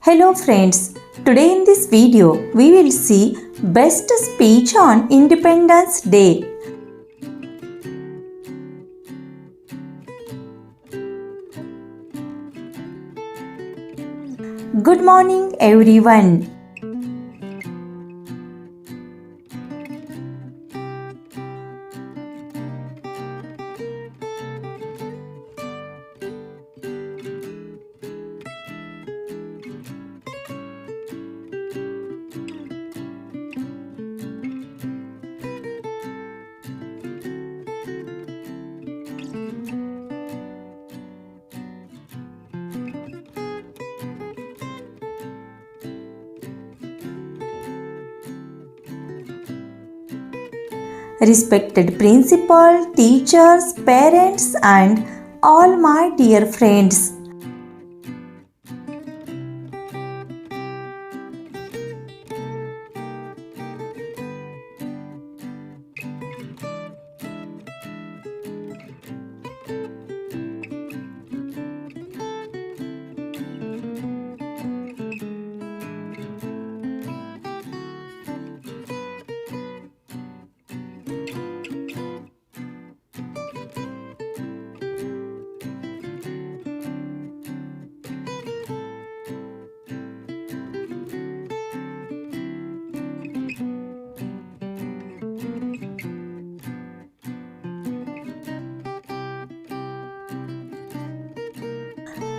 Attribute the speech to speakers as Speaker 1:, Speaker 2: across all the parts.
Speaker 1: Hello friends, today in this video we will see best speech on Independence Day. Good morning everyone. Respected principal, teachers, parents and all my dear friends.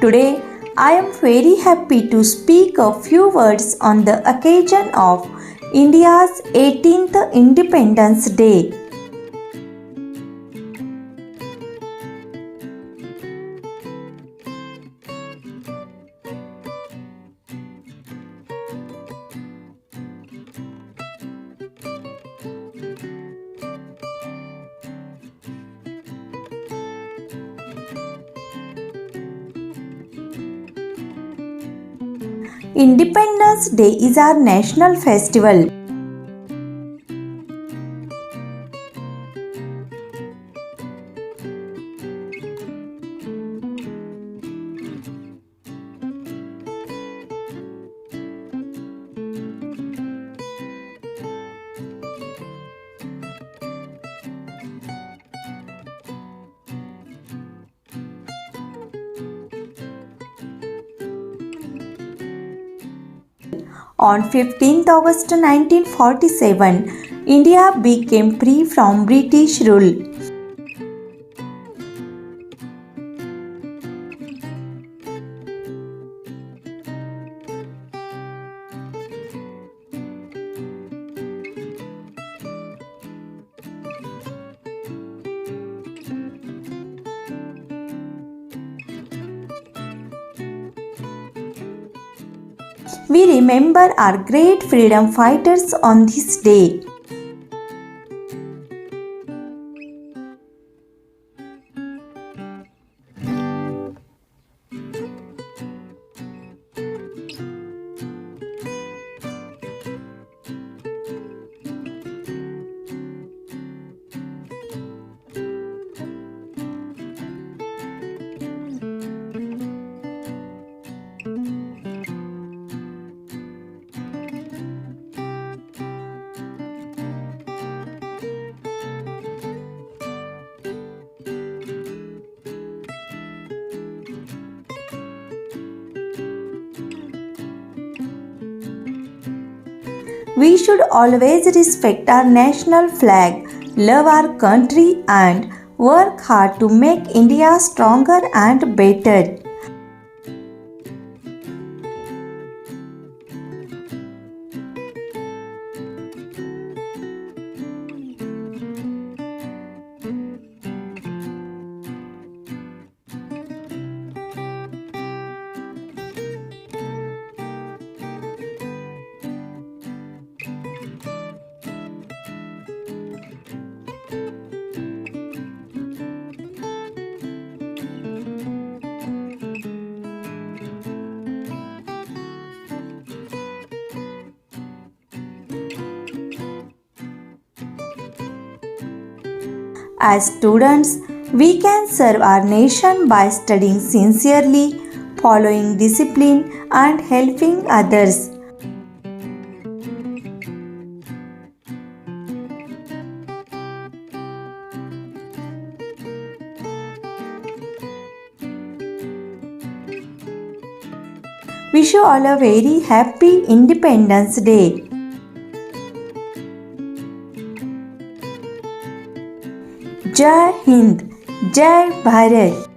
Speaker 1: Today, I am very happy to speak a few words on the occasion of India's 18th Independence Day. Independence Day is our national festival. On 15th August 1947, India became free from British rule. We remember our great freedom fighters on this day. We should always respect our national flag, love our country and work hard to make India stronger and better. As students, we can serve our nation by studying sincerely, following discipline, and helping others. Wish you all a very happy Independence Day. Jai Hind, Jai Bharat.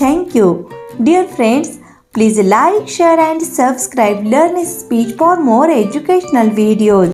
Speaker 1: Thank you. Dear friends, please like, share and subscribe Learn Speech for more educational videos.